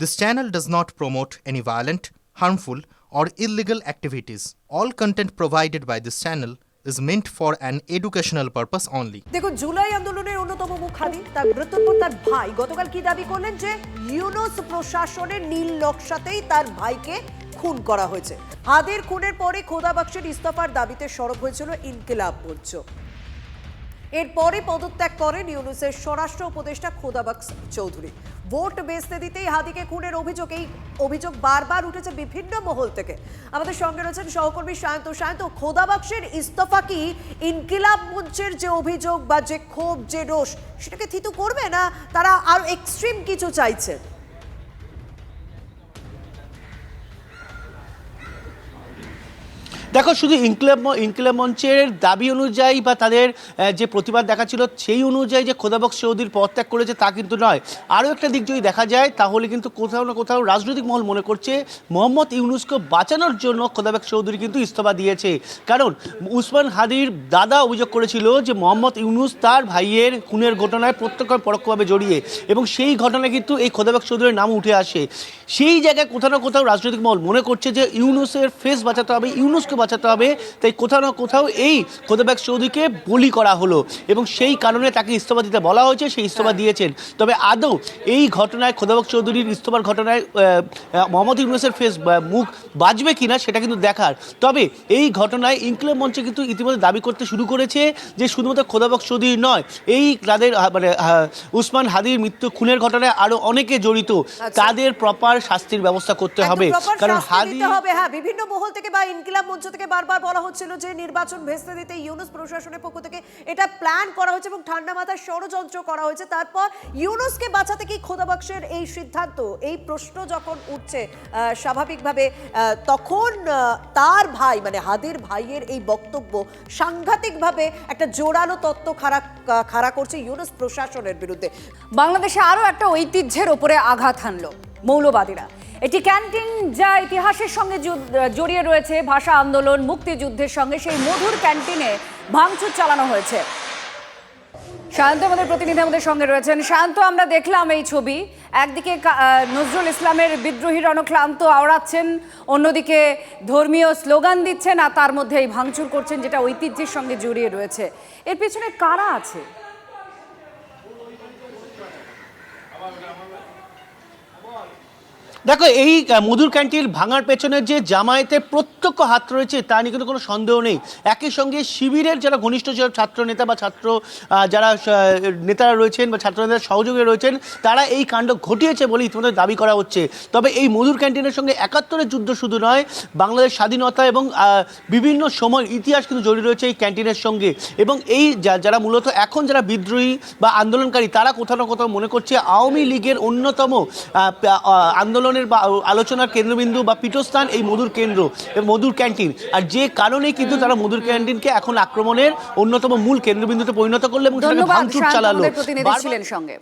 This channel does not promote any violent, harmful, or illegal activities. All content provided by this channel is meant for an educational purpose only. দেখুন, জুলাই আন্দোলনের অন্যতম মুখ হাদি, তার মৃত্যুর পর তার ভাই গতকাল কি দাবি করলেন যে ইউনূস প্রশাসনের নীল নকশাতেই তার ভাইকে খুন করা হয়েছে। হাদির খুনের পরে খোদা বখশের ইস্তফার দাবিতে সরব হয়েছিল ইনকিলাব মঞ্চ। এরপরে পদত্যাগ করেন ইউনূসের স্বরাষ্ট্র উপদেষ্টা খোদা বখশ চৌধুরী। ভোট বেচতে দিতেই হাদিকে খুনের অভিযোগ বারবার উঠেছে বিভিন্ন মহল থেকে। আমাদের সঙ্গে রয়েছেন সহকর্মী সায়ন্ত। খোদা বখশের ইস্তফা কি ইনকিলাব মঞ্চের যে অভিযোগ বা যে ক্ষোভ, যে রোষ, সেটাকে থিতু করবে, না তারা আরো এক্সট্রিম কিছু চাইছে? দেখো, শুধু ইনকিলাব মঞ্চের দাবি অনুযায়ী বা তাদের যে প্রতিবাদ দেখাচ্ছিল সেই অনুযায়ী যে খোদা বখশ চৌধুরী পদত্যাগ করেছে তা কিন্তু নয়। আরও একটা দিক যদি দেখা যায় তাহলে কিন্তু কোথাও না কোথাও রাজনৈতিক মহল মনে করছে মোহাম্মদ ইউনূসকে বাঁচানোর জন্য খোদা বখশ চৌধুরী কিন্তু ইস্তফা দিয়েছে। কারণ উসমান হাদির দাদা অভিযোগ করেছিল যে মোহাম্মদ ইউনূস তার ভাইয়ের খুনের ঘটনায় প্রত্যক্ষ পরোক্ষভাবে জড়িয়ে, এবং সেই ঘটনায় কিন্তু এই খোদা বখশ চৌধুরীর নাম উঠে আসে। সেই জায়গায় কোথাও না কোথাও রাজনৈতিক মহল মনে করছে যে ইউনূসের ফেস বাঁচাতে হবে, ইউনূসকে বাঁচাতে হবে, তাই কোথাও না কোথাও এই খোদা বখশ চৌধুরীকে বলি করা হলো এবং সেই কারণে তাকে ইস্তফা দিতে বলা হয়েছে, সেই ইস্তফা দিয়েছেন। তবে আদৌ এই ঘটনায় খোদা বখশ চৌধুরীর ইস্তফার ঘটনায় মোহাম্মদ ইউনূসের ফেস মুখ বাঁচবে কিনা সেটা কিন্তু দেখার। তবে এই ঘটনায় ইনকিলাব মঞ্চে কিন্তু ইতিমধ্যে দাবি করতে শুরু করেছে যে শুধুমাত্র খোদা বখশ চৌধুরী নয়, এই তাদের মানে উসমান হাদির মৃত্যু খুনের ঘটনায় আরো অনেকে জড়িত, তাদের প্রপার শাস্তির ব্যবস্থা করতে হবে। কারণ হাদি বিভিন্ন মহল থেকে বা ইনকিলাব মঞ্চ থেকে বারবার বলা হচ্ছিল যে নির্বাচন ভেস্তে দিতে ইউনূস প্রশাসনের পক্ষ থেকে এটা প্ল্যান করা হয়েছে এবং ঠান্ডা মাথায় ষড়যন্ত্র করা হয়েছে। তারপর ইউনূসকে বাঁচাতে কি খোদা বখশের এই সিদ্ধান্ত, এই প্রশ্ন যখন উঠছে স্বাভাবিকভাবে, তখন তার ভাই মানে হাদির ভাইয়ের এই বক্তব্য সাংঘাতিকভাবে একটা জোরালো তত্ত্ব খাড়া করছে ইউনূস প্রশাসনের বিরুদ্ধে। বাংলাদেশে আরো একটা ঐতিহ্যের ওপরে আঘাত হানলো মৌলবাদীরা। এটি ক্যান্টিন যা ইতিহাসের সঙ্গে জড়িয়ে রয়েছে, ভাষা আন্দোলন, মুক্তিযুদ্ধের সঙ্গে, সেই মধুর ক্যান্টিনে ভাঙচুর চালানো হয়েছে। সায়ন্ত আমাদের প্রতিনিধি আমাদের সঙ্গে রয়েছেন। সায়ন্ত, আমরা দেখলাম এই ছবি, একদিকে নজরুল ইসলামের বিদ্রোহী রণক্লান্ত আওড়াচ্ছেন, অন্যদিকে ধর্মীয় স্লোগান দিচ্ছেন, আর তার মধ্যে এই ভাঙচুর করছেন, যেটা ঐতিহ্যের সঙ্গে জড়িয়ে রয়েছে। এর পেছনে কারা আছে? দেখো, এই মধুর ক্যান্টিন ভাঙার পেছনে যে জামায়াতের প্রত্যক্ষ হাত রয়েছে তা নিয়ে কিন্তু কোনো সন্দেহ নেই। একই সঙ্গে শিবিরের যারা ঘনিষ্ঠ ছাত্র নেতা বা ছাত্র যারা নেতারা রয়েছেন বা ছাত্র নেতার সহযোগী রয়েছেন, তারা এই কাণ্ড ঘটিয়েছে বলে ইতিমধ্যে দাবি করা হচ্ছে। তবে এই মধুর ক্যান্টিনের সঙ্গে ৭১-এর যুদ্ধ শুধু নয়, বাংলাদেশ স্বাধীনতা এবং বিভিন্ন সময় ইতিহাস কিন্তু জড়িয়ে রয়েছে এই ক্যান্টিনের সঙ্গে। এবং এই যারা মূলত এখন যারা বিদ্রোহী বা আন্দোলনকারী, তারা কোথাও না কোথাও মনে করছে আওয়ামী লীগের অন্যতম আন্দোলনের বা আলোচনার কেন্দ্রবিন্দু বা পীঠস্থান এই মধুর কেন্দ্র এবং মধুর ক্যান্টিন। আর যে কারণেই কিন্তু তারা মধুর ক্যান্টিনকে এখন আক্রমণের অন্যতম মূল কেন্দ্রবিন্দুতে পরিণত করলো এবং ভাঙচুর চালালো। প্রতিনিধি ছিলেন সঙ্গে।